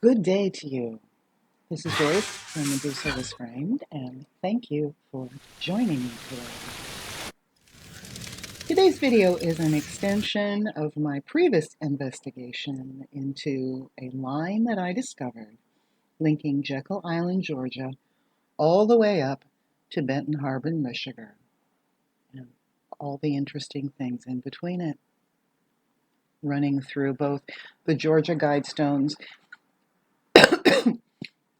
Good day to you. This is Joyce from Medusa Was Framed, and thank you for joining me today. Today's video is an extension of my previous investigation into a line that I discovered linking Jekyll Island, Georgia, all the way up to Benton Harbor, Michigan, and all the interesting things in between it, running through both the Georgia Guidestones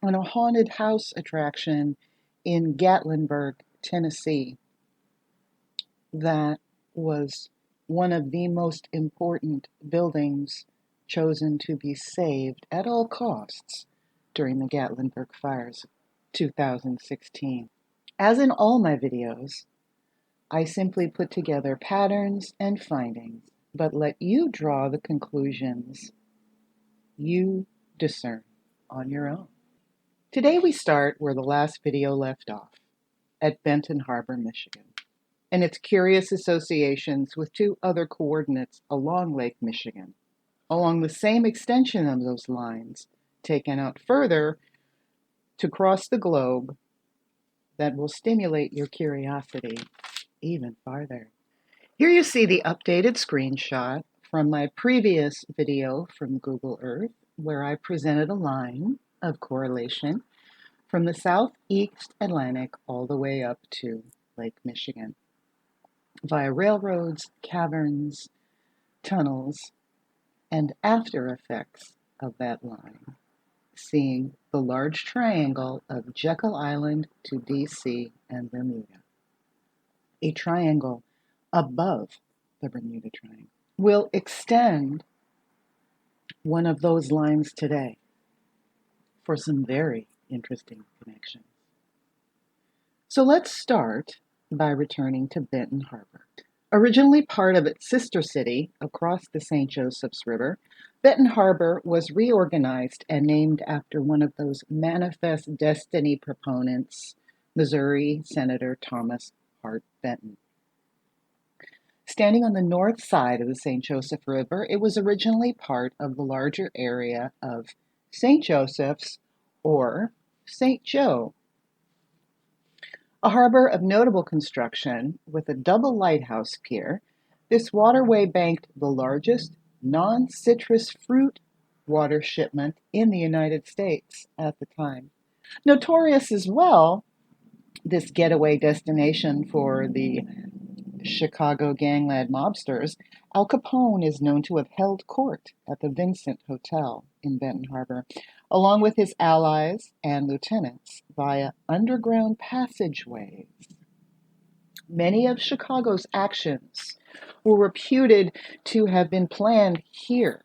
and a haunted house attraction in Gatlinburg, Tennessee, that was one of the most important buildings chosen to be saved at all costs during the Gatlinburg fires of 2016. As in all my videos, I simply put together patterns and findings, but let you draw the conclusions you discern on your own. Today we start where the last video left off, at Benton Harbor, Michigan, and its curious associations with two other coordinates along Lake Michigan, along the same extension of those lines, taken out further to cross the globe, that will stimulate your curiosity even farther. Here you see the updated screenshot from my previous video from Google Earth, where I presented a line of correlation from the southeast Atlantic all the way up to Lake Michigan, via railroads, caverns, tunnels, and after effects of that line, seeing the large triangle of Jekyll Island to DC and Bermuda. A triangle above the Bermuda Triangle will extend one of those lines today for some very interesting connections. So let's start by returning to Benton Harbor. Originally part of its sister city across the St. Joseph's River, Benton Harbor was reorganized and named after one of those manifest destiny proponents, Missouri Senator Thomas Hart Benton. Standing on the north side of the St. Joseph River, it was originally part of the larger area of St. Joseph's or St. Joe. A harbor of notable construction with a double lighthouse pier, this waterway banked the largest non-citrus fruit water shipment in the United States at the time. Notorious as well, this getaway destination for the Chicago gangland mobsters, Al Capone is known to have held court at the Vincent Hotel in Benton Harbor, along with his allies and lieutenants, via underground passageways. Many of Chicago's actions were reputed to have been planned here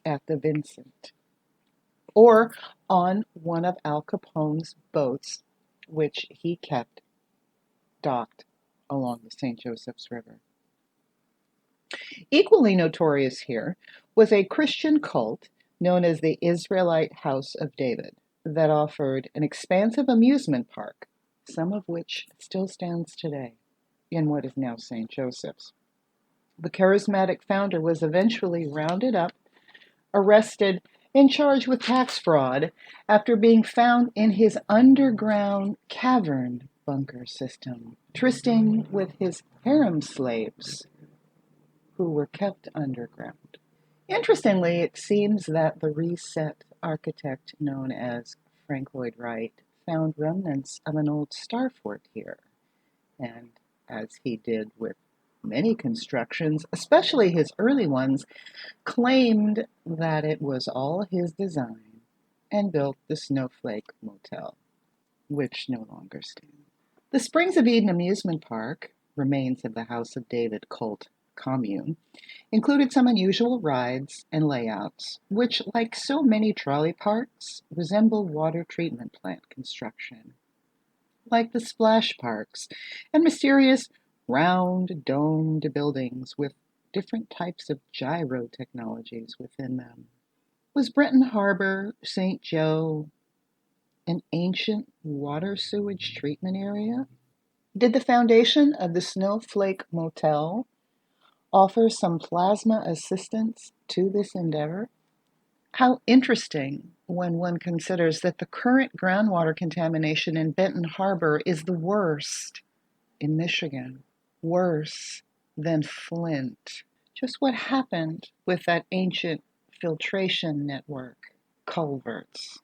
at the Vincent, or on one of Al Capone's boats, which he kept docked along the St. Joseph's River. Equally notorious here was a Christian cult known as the Israelite House of David that offered an expansive amusement park, some of which still stands today in what is now St. Joseph's. The charismatic founder was eventually rounded up, arrested, and charged with tax fraud after being found in his underground cavern bunker system, trysting with his harem slaves who were kept underground. Interestingly, it seems that the reset architect known as Frank Lloyd Wright found remnants of an old star fort here, and as he did with many constructions, especially his early ones, claimed that it was all his design and built the Snowflake Motel, which no longer stands. The Springs of Eden amusement park, remains of the House of David cult commune, included some unusual rides and layouts, which, like so many trolley parks, resemble water treatment plant construction, like the splash parks and mysterious round domed buildings with different types of gyro technologies within them. Was Benton Harbor, St. Joe, an ancient water sewage treatment area? Did the foundation of the Snowflake Motel offer some plasma assistance to this endeavor? How interesting when one considers that the current groundwater contamination in Benton Harbor is the worst in Michigan, worse than Flint. Just what happened with that ancient filtration network, culverts,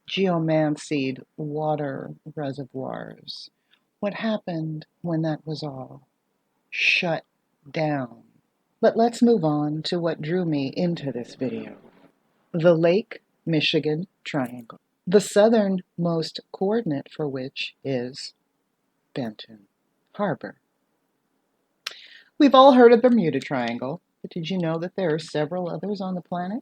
geomancied water reservoirs? What happened when that was all shut down? But let's move on to what drew me into this video. The Lake Michigan Triangle, the southernmost coordinate for which is Benton Harbor. We've all heard of the Bermuda Triangle, but did you know that there are several others on the planet?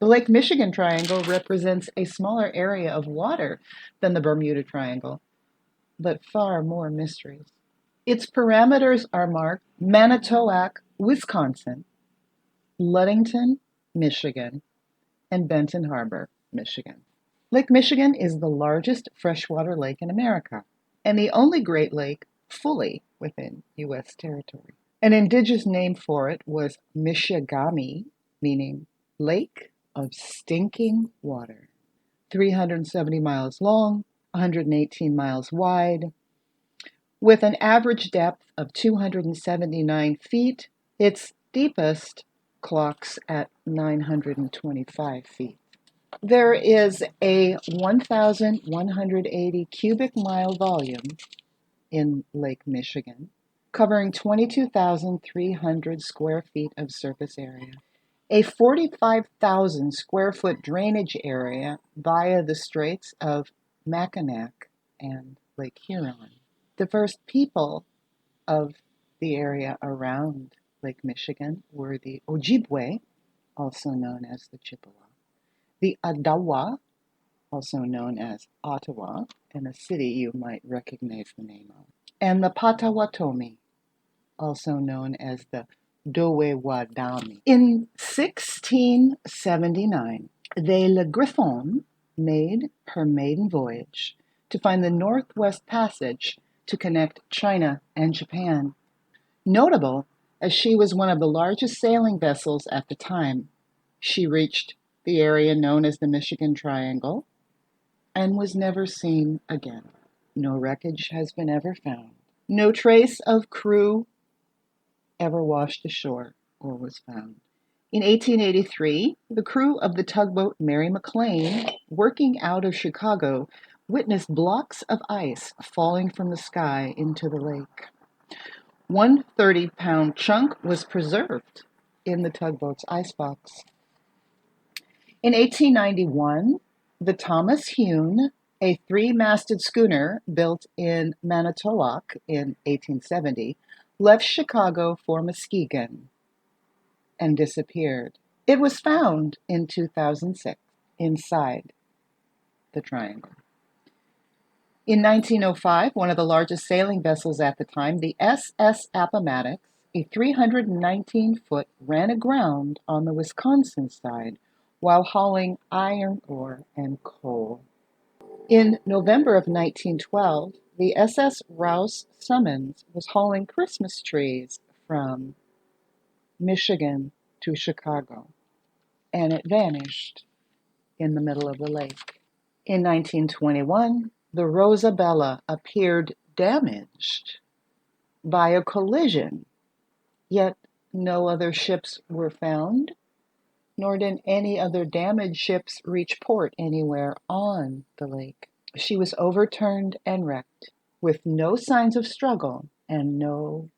The Lake Michigan Triangle represents a smaller area of water than the Bermuda Triangle, but far more mysteries. Its parameters are marked Manitowoc, Wisconsin, Ludington, Michigan, and Benton Harbor, Michigan. Lake Michigan is the largest freshwater lake in America and the only Great Lake fully within U.S. territory. An indigenous name for it was Michigami, meaning Lake of Stinking Water. 370 miles long, 118 miles wide, with an average depth of 279 feet. Its deepest clocks at 925 feet. There is a 1,180 cubic mile volume in Lake Michigan, covering 22,300 square feet of surface area, a 45,000 square foot drainage area via the Straits of Mackinac and Lake Huron. The first people of the area around Lake Michigan were the Ojibwe, also known as the Chippewa, the Adawa, also known as Ottawa, and a city you might recognize the name of, and the Potawatomi, also known as the Dowewadami. In 1679, the Le Griffon made her maiden voyage to find the Northwest Passage to connect China and Japan. Notable, as she was one of the largest sailing vessels at the time, she reached the area known as the Michigan Triangle and was never seen again. No wreckage has been ever found. No trace of crew ever washed ashore or was found. In 1883, the crew of the tugboat Mary McLean, working out of Chicago, witnessed blocks of ice falling from the sky into the lake. One 30-pound chunk was preserved in the tugboat's icebox. In 1891, the Thomas Hune, a three-masted schooner built in Manitowoc in 1870, left Chicago for Muskegon and disappeared. It was found in 2006 inside the triangle. In 1905, one of the largest sailing vessels at the time, the SS Appomattox, a 319-foot, ran aground on the Wisconsin side while hauling iron ore and coal. In November of 1912, the SS Rouse Summons was hauling Christmas trees from Michigan to Chicago, and it vanished in the middle of the lake. In 1921, the Rosabella appeared damaged by a collision, yet no other ships were found, nor did any other damaged ships reach port anywhere on the lake. She was overturned and wrecked, with no signs of struggle and no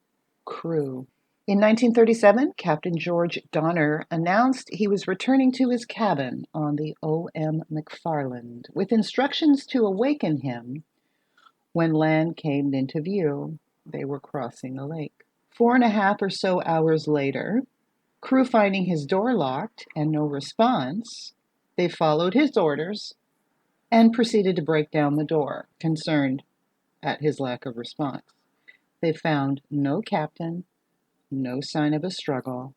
crew. In 1937, Captain George Donner announced he was returning to his cabin on the O.M. McFarland, with instructions to awaken him when land came into view. They were crossing the lake. 4.5 or so hours later, crew finding his door locked and no response, they followed his orders and proceeded to break down the door, concerned at his lack of response. They found no captain, no sign of a struggle.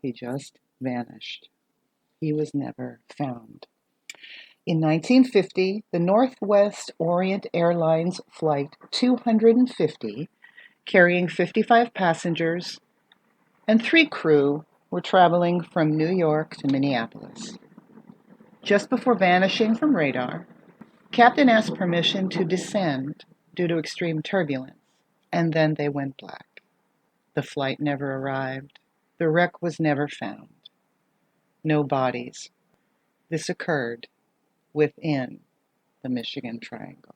He just vanished. He was never found. In 1950, the Northwest Orient Airlines Flight 250, carrying 55 passengers and 3 crew, were traveling from New York to Minneapolis. Just before vanishing from radar, Captain asked permission to descend due to extreme turbulence, and then they went black. The flight never arrived. The wreck was never found. No bodies. This occurred within the Michigan Triangle.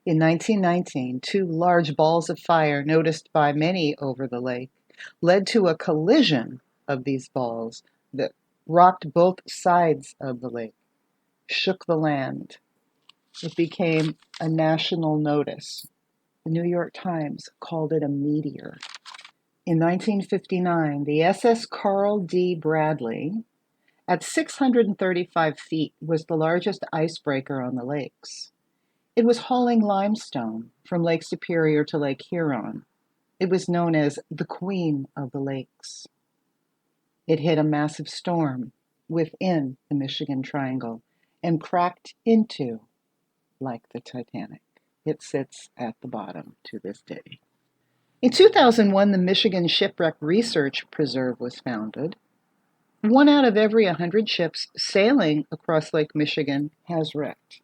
In 1919, two large balls of fire noticed by many over the lake led to a collision of these balls that rocked both sides of the lake, shook the land. It became a national notice. The New York Times called it a meteor. In 1959, the SS Carl D. Bradley, at 635 feet, was the largest icebreaker on the lakes. It was hauling limestone from Lake Superior to Lake Huron. It was known as the Queen of the Lakes. It hit a massive storm within the Michigan Triangle and cracked into, like the Titanic. It sits at the bottom to this day. In 2001, the Michigan Shipwreck Research Preserve was founded. 1 out of every 100 ships sailing across Lake Michigan has wrecked.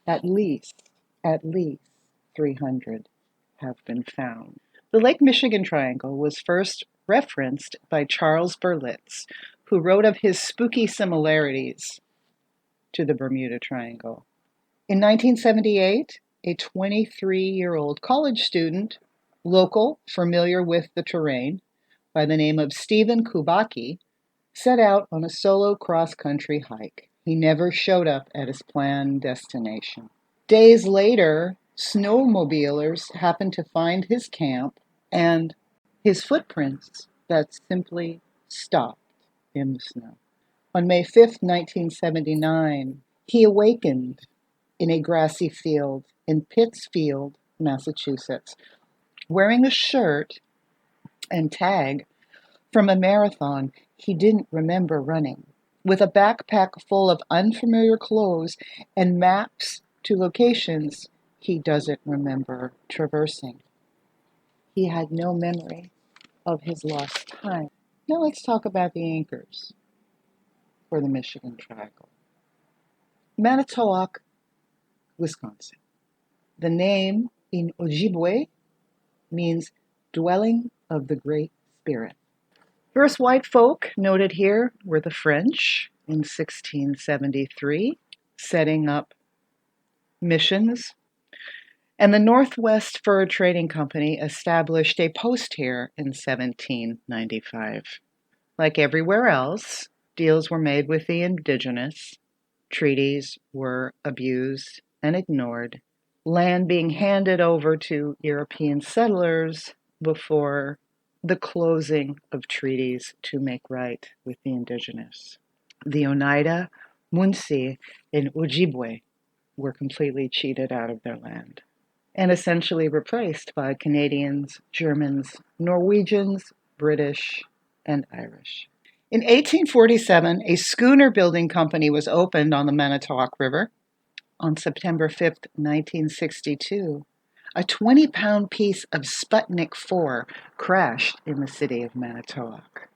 At least 300 have been found. The Lake Michigan Triangle was first referenced by Charles Berlitz, who wrote of his spooky similarities to the Bermuda Triangle. In 1978, a 23-year-old college student, local, familiar with the terrain, by the name of Stephen Kubacki, set out on a solo cross-country hike. He never showed up at his planned destination. Days later, snowmobilers happened to find his camp and his footprints that simply stopped in the snow. On May 5th, 1979, he awakened in a grassy field in Pittsfield, Massachusetts, wearing a shirt and tag from a marathon he didn't remember running, with a backpack full of unfamiliar clothes and maps to locations he doesn't remember traversing. He had no memory of his lost time. Now let's talk about the anchors for the Michigan Triangle. Manitowoc, Wisconsin. The name in Ojibwe means dwelling of the Great Spirit. First white folk noted here were the French in 1673, setting up missions. And the Northwest Fur Trading Company established a post here in 1795. Like everywhere else, deals were made with the indigenous. Treaties were abused and ignored. Land being handed over to European settlers before the closing of treaties to make right with the indigenous. The Oneida, Munsee, and Ojibwe were completely cheated out of their land and essentially replaced by Canadians, Germans, Norwegians, British, and Irish. In 1847, a schooner building company was opened on the Manitowoc River. On September 5th, 1962, a 20-pound piece of Sputnik 4 crashed in the city of Manitowoc.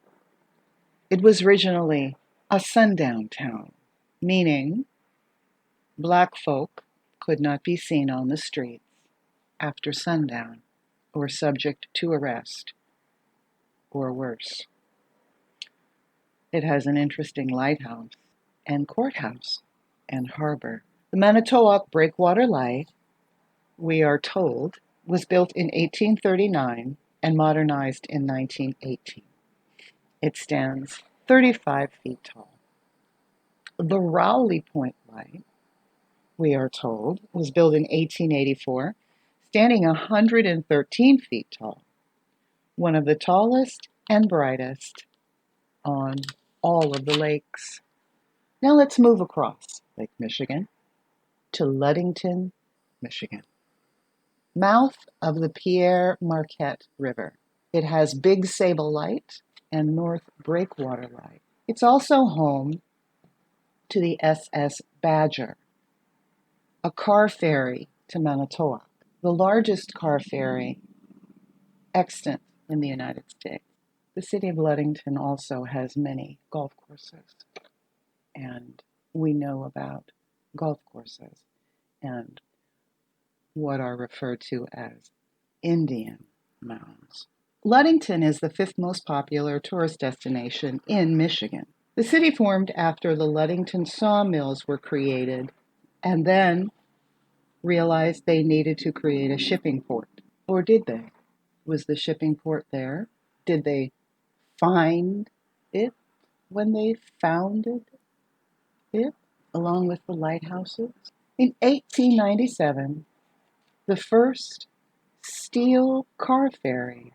It was originally a sundown town, meaning black folk could not be seen on the streets after sundown or subject to arrest or worse. It has an interesting lighthouse and courthouse and harbor. The Manitowoc Breakwater Light, we are told, was built in 1839 and modernized in 1918. It stands 35 feet tall. The Rowley Point Light, we are told, was built in 1884, standing 113 feet tall, one of the tallest and brightest on all of the lakes. Now let's move across Lake Michigan to Ludington, Michigan. Mouth of the Pierre Marquette River. It has Big Sable Light and North Breakwater Light. It's also home to the SS Badger, a car ferry to Manitowoc, the largest car ferry extant in the United States. The city of Ludington also has many golf courses and we know about golf courses and what are referred to as Indian mounds. Ludington is the fifth most popular tourist destination in Michigan. The city formed after the Ludington sawmills were created and then realized they needed to create a shipping port. Or did they? Was the shipping port there? Did they find it when they founded it, along with the lighthouses? In 1897, the first steel car ferry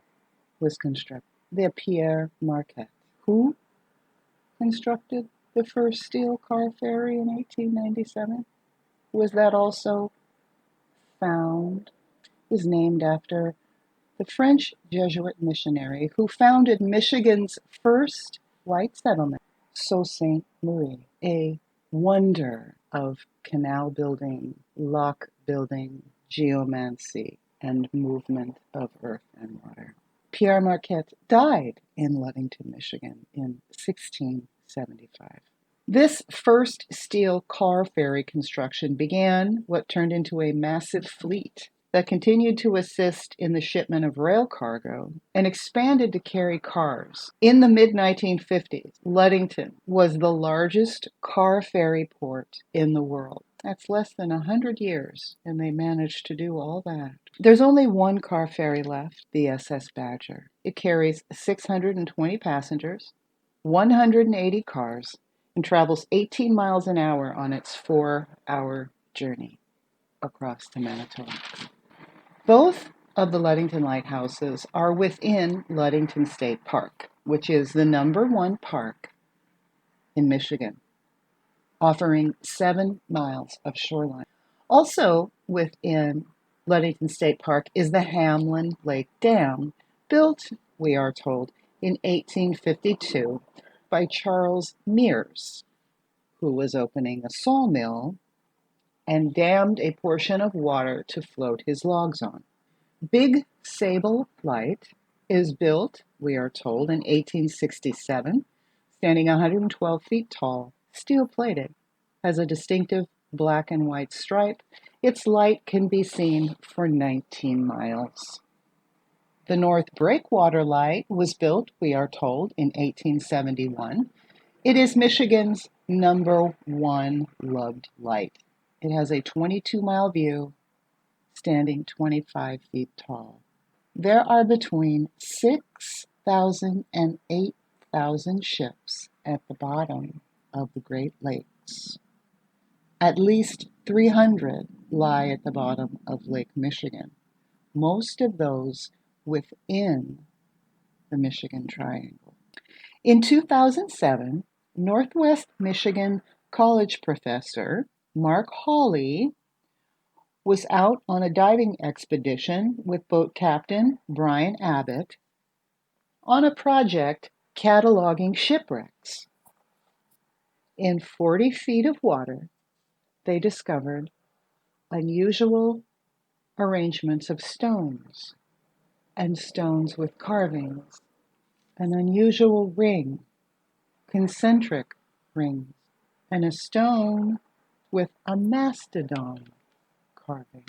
was constructed, the Pierre Marquette. Who constructed the first steel car ferry in 1897? Was that also found? It was named after the French Jesuit missionary who founded Michigan's first white settlement, Sault Ste. Marie, a wonder of canal building, lock building, geomancy, and movement of earth and water. Pierre Marquette died in Ludington, Michigan in 1675. This first steel car ferry construction began what turned into a massive fleet that continued to assist in the shipment of rail cargo and expanded to carry cars. In the mid-1950s, Ludington was the largest car ferry port in the world. That's less than 100 years, and they managed to do all that. There's only one car ferry left, the SS Badger. It carries 620 passengers, 180 cars, and travels 18 miles an hour on its 4-hour journey across to Manitowoc. Both of the Ludington lighthouses are within Ludington State Park, which is the #1 park in Michigan, offering 7 miles of shoreline. Also within Ludington State Park is the Hamlin Lake Dam, built, we are told, in 1852 by Charles Mears, who was opening a sawmill and dammed a portion of water to float his logs on. Big Sable Light is built, we are told, in 1867, standing 112 feet tall, steel-plated, has a distinctive black and white stripe. Its light can be seen for 19 miles. The North Breakwater Light was built, we are told, in 1871. It is Michigan's #1 loved light. It has a 22-mile view, standing 25 feet tall. There are between 6,000 and 8,000 ships at the bottom of the Great Lakes. At least 300 lie at the bottom of Lake Michigan, most of those within the Michigan Triangle. In 2007, Northwest Michigan College professor Mark Hawley was out on a diving expedition with boat captain Brian Abbott on a project cataloging shipwrecks. In 40 feet of water, they discovered unusual arrangements of stones and stones with carvings, an unusual ring, concentric rings, and a stone with a mastodon carving.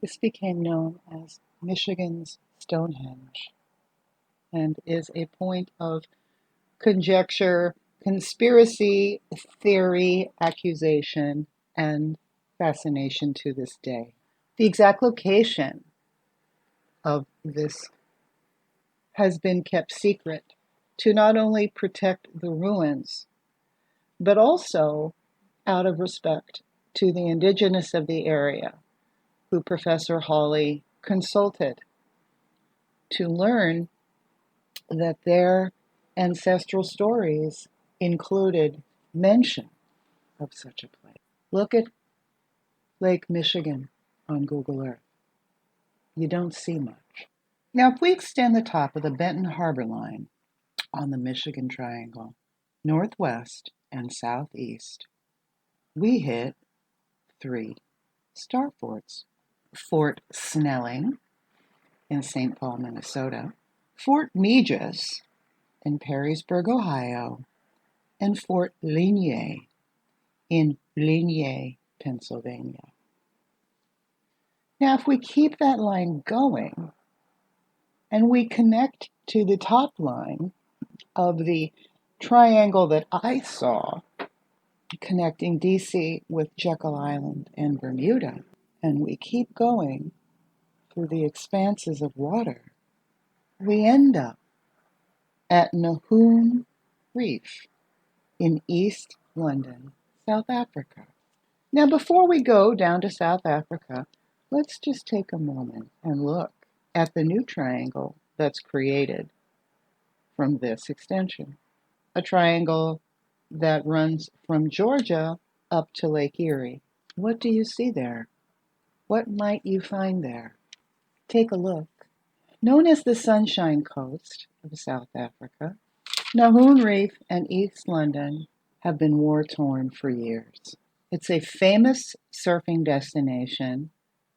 This became known as Michigan's Stonehenge and is a point of conjecture, conspiracy theory, accusation, and fascination to this day. The exact location of this has been kept secret to not only protect the ruins, but also out of respect to the indigenous of the area, who Professor Hawley consulted to learn that their ancestral stories included mention of such a place. Look at Lake Michigan on Google Earth. You don't see much. Now, if we extend the top of the Benton Harbor line on the Michigan Triangle, northwest and southeast, we hit 3 star forts. Fort Snelling in St. Paul, Minnesota, Fort Megis in Perrysburg, Ohio, and Fort Ligny in Ligny, Pennsylvania. Now, if we keep that line going and we connect to the top line of the triangle that I saw connecting DC with Jekyll Island and Bermuda, and we keep going through the expanses of water, we end up at Nahoon Reef in East London, South Africa. Now, before we go down to South Africa, let's just take a moment and look at the new triangle that's created from this extension. A triangle that runs from Georgia up to Lake Erie. What do you see there? What might you find there? Take a look. Known as the Sunshine Coast of South Africa, Nahoon Reef and East London have been war-torn for years. It's a famous surfing destination,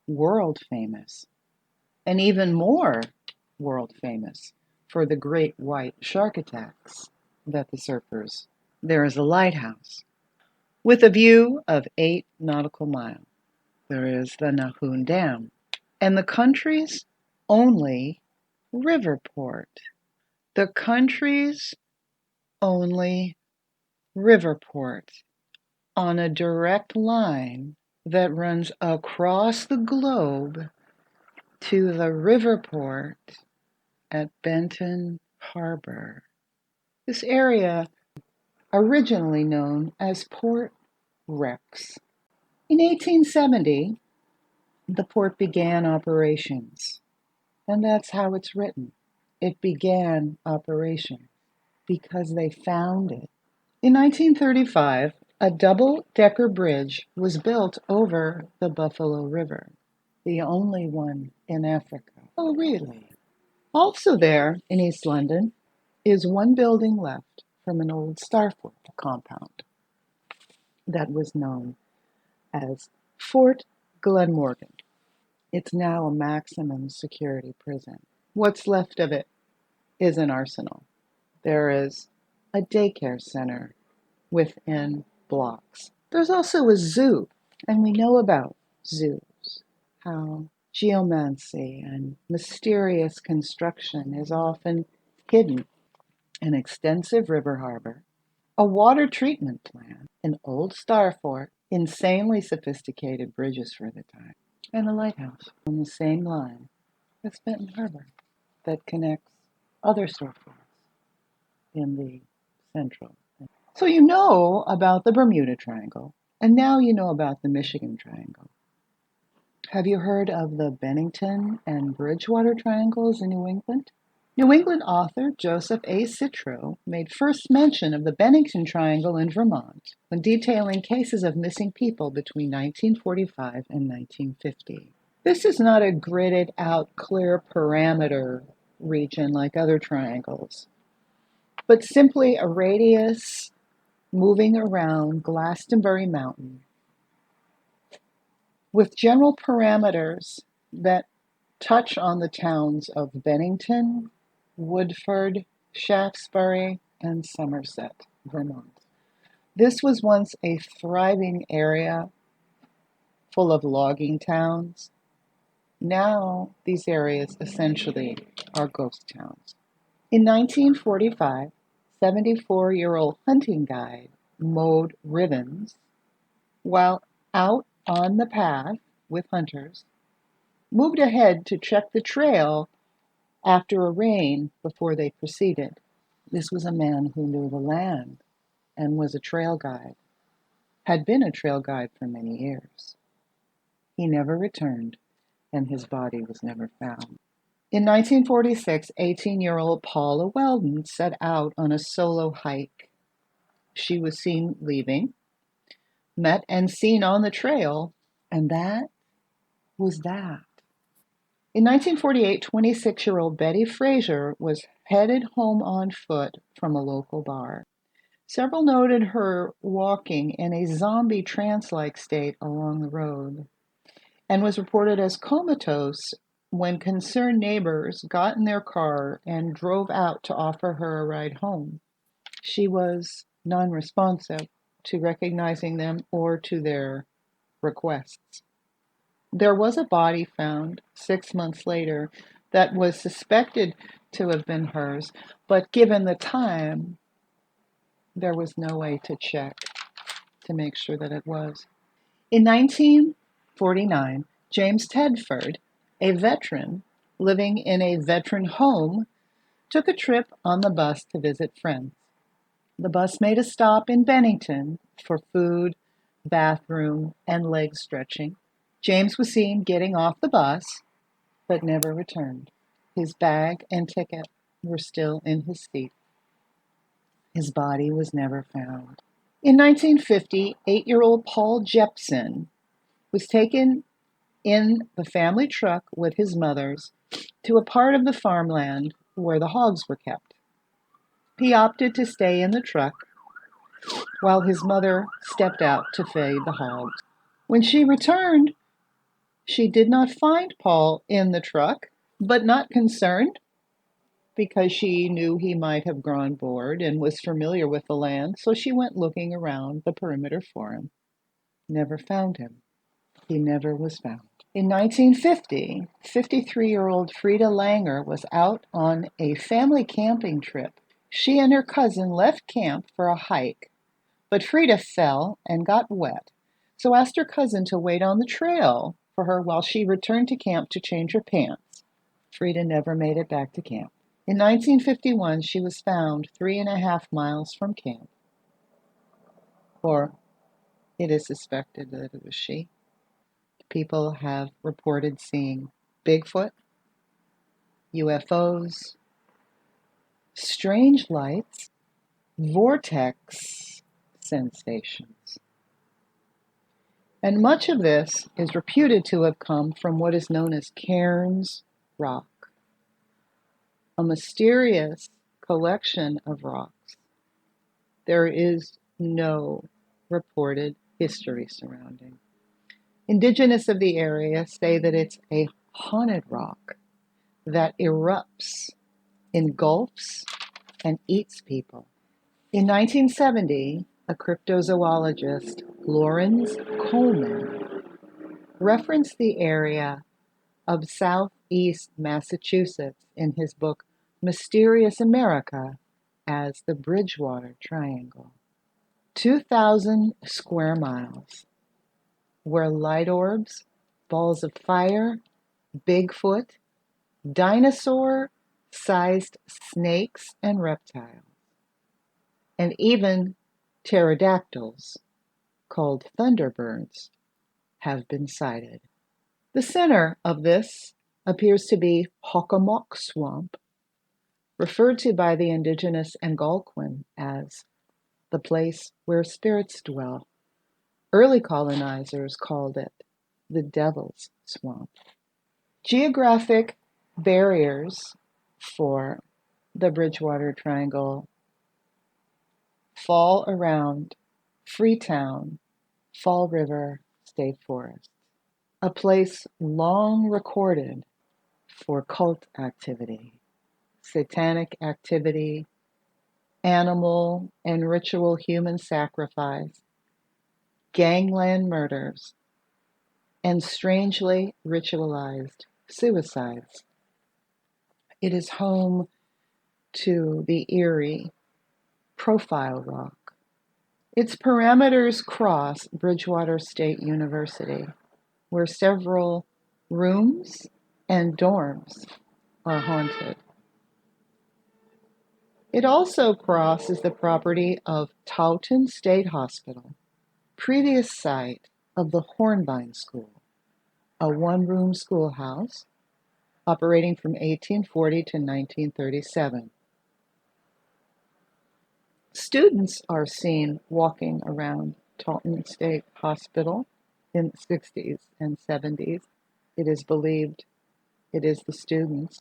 world famous, and even more world famous for the great white shark attacks that the surfers. There is a lighthouse with a view of 8 nautical miles. There is the Nahoon Dam and the country's only river port. The country's only river port on a direct line that runs across the globe to the river port at Benton Harbor. This area, originally known as Port Rex. In 1870, the port began operations, and that's how it's written. It began operations because they found it. In 1935, a double-decker bridge was built over the Buffalo River, the only one in Africa. Oh, really? Also there in East London is one building left from an old Starfort compound that was known as Fort Glenmorgan. It's now a maximum security prison. What's left of it is an arsenal. There is a daycare center within blocks. There's also a zoo, and we know about zoos, how geomancy and mysterious construction is often hidden. An extensive river harbor, a water treatment plant, an old star fort, insanely sophisticated bridges for the time, and a lighthouse on the same line as Benton Harbor that connects other surf ports in the central. So you know about the Bermuda Triangle, and now you know about the Michigan Triangle. Have you heard of the Bennington and Bridgewater Triangles in New England? New England author Joseph A. Citro made first mention of the Bennington Triangle in Vermont when detailing cases of missing people between 1945 and 1950. This is not a gridded out clear parameter region like other triangles, but simply a radius moving around Glastonbury Mountain with general parameters that touch on the towns of Bennington, Woodford, Shaftesbury, and Somerset, Vermont. This was once a thriving area full of logging towns. Now these areas essentially are ghost towns. In 1945, 74-year-old hunting guide mowed ribbons while out on the path with hunters, moved ahead to check the trail after a rain before they proceeded. This was a man who knew the land and was a trail guide, had been a trail guide for many years. He never returned, and his body was never found. In 1946, 18-year-old Paula Weldon set out on a solo hike. She was seen leaving, met and seen on the trail, and that was that. In 1948, 26-year-old Betty Fraser was headed home on foot from a local bar. Several noted her walking in a zombie trance-like state along the road and was reported as comatose when concerned neighbors got in their car and drove out to offer her a ride home. She was non-responsive to recognizing them or to their requests. There was a body found 6 months later that was suspected to have been hers, but given the time, there was no way to check to make sure that it was. In 1949, James Tedford, a veteran living in a veteran home, took a trip on the bus to visit friends. The bus made a stop in Bennington for food, bathroom, and leg stretching. James was seen getting off the bus, but never returned. His bag and ticket were still in his seat. His body was never found. In 1950, 8-year-old Paul Jepson was taken in the family truck with his mother's to a part of the farmland where the hogs were kept. He opted to stay in the truck while his mother stepped out to feed the hogs. When she returned, she did not find Paul in the truck, but not concerned because she knew he might have grown bored and was familiar with the land, so she went looking around the perimeter for him. Never found him. He never was found. In 1950, 53-year-old Frida Langer was out on a family camping trip. She and her cousin left camp for a hike, but Frida fell and got wet, so asked her cousin to wait on the trail for her while she returned to camp to change her pants. Frida never made it back to camp. In 1951, she was found 3.5 miles from camp, or it is suspected that it was she. People have reported seeing Bigfoot, UFOs, strange lights, vortex sensations. And much of this is reputed to have come from what is known as Cairns Rock, a mysterious collection of rocks. There is no reported history surrounding. Indigenous of the area say that it's a haunted rock that erupts, engulfs, and eats people. In 1970, a cryptozoologist, Lawrence Coleman, referenced the area of southeast Massachusetts in his book Mysterious America as the Breakwater Triangle. 2,000 square miles, where light orbs, balls of fire, Bigfoot, dinosaur-sized snakes and reptiles, and even pterodactyls, called thunderbirds, have been sighted. The center of this appears to be Hockomock Swamp, referred to by the indigenous Algonquin as the place where spirits dwell. Early colonizers called it the Devil's Swamp. Geographic barriers for the Breakwater Triangle fall around Freetown, Fall River State Forest, a place long recorded for cult activity, satanic activity, animal and ritual human sacrifice, gangland murders, and strangely ritualized suicides. It is home to the eerie Profile Rock. Its parameters cross Bridgewater State University, where several rooms and dorms are haunted. It also crosses the property of Taunton State Hospital, previous site of the Hornbein School, a one-room schoolhouse operating from 1840 to 1937. Students are seen walking around Taunton State Hospital in the 60s and 70s. It is believed it is the students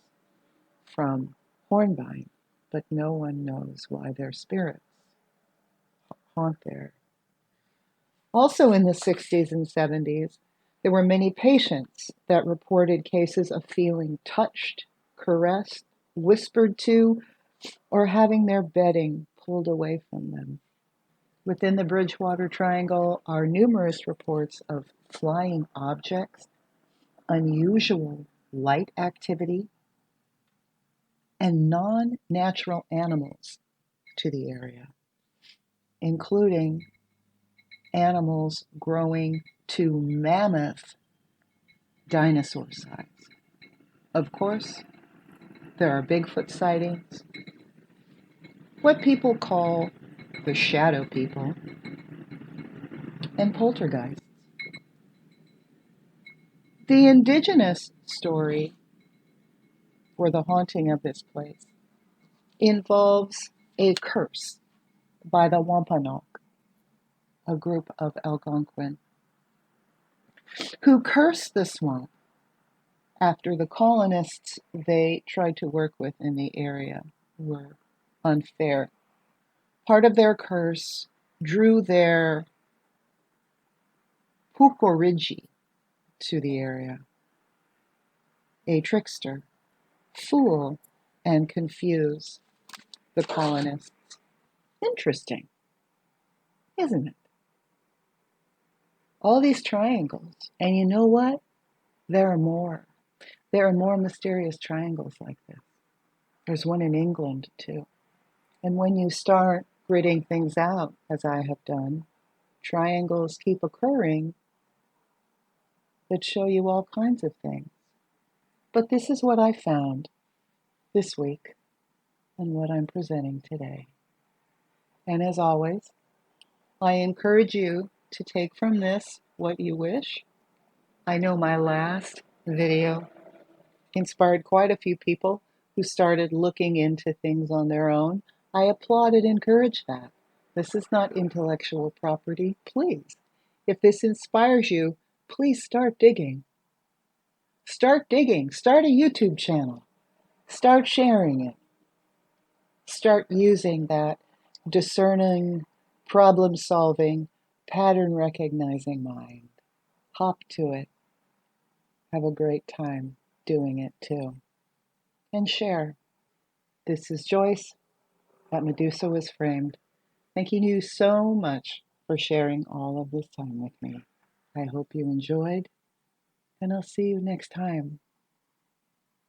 from Hornbein, but no one knows why their spirits haunt there. Also in the 60s and 70s, there were many patients that reported cases of feeling touched, caressed, whispered to, or having their bedding pulled away from them. Within the Bridgewater Triangle are numerous reports of flying objects, unusual light activity, and non-natural animals to the area, including animals growing to mammoth dinosaur size. Of course, there are Bigfoot sightings, what people call the shadow people, and poltergeists. The indigenous story for the haunting of this place involves a curse by the Wampanoag, a group of Algonquin, who cursed the swamp after the colonists they tried to work with in the area were unfair. Part of their curse drew their Pukorigi to the area, a trickster, fool, and confuse the colonists. Interesting, isn't it? All these triangles. And you know what? There are more. There are more mysterious triangles like this. There's one in England, too. And when you start gridding things out, as I have done, triangles keep occurring that show you all kinds of things. But this is what I found this week and what I'm presenting today. And as always, I encourage you to take from this what you wish. I know my last video inspired quite a few people who started looking into things on their own. I applaud and encourage that. This is not intellectual property. Please, if this inspires you, please start digging. Start digging. Start a YouTube channel. Start sharing it. Start using that discerning, problem-solving, pattern-recognizing mind. Hop to it. Have a great time doing it too. And share. This is Joyce at Medusa Was Framed. Thanking you so much for sharing all of this time with me. I hope you enjoyed, and I'll see you next time.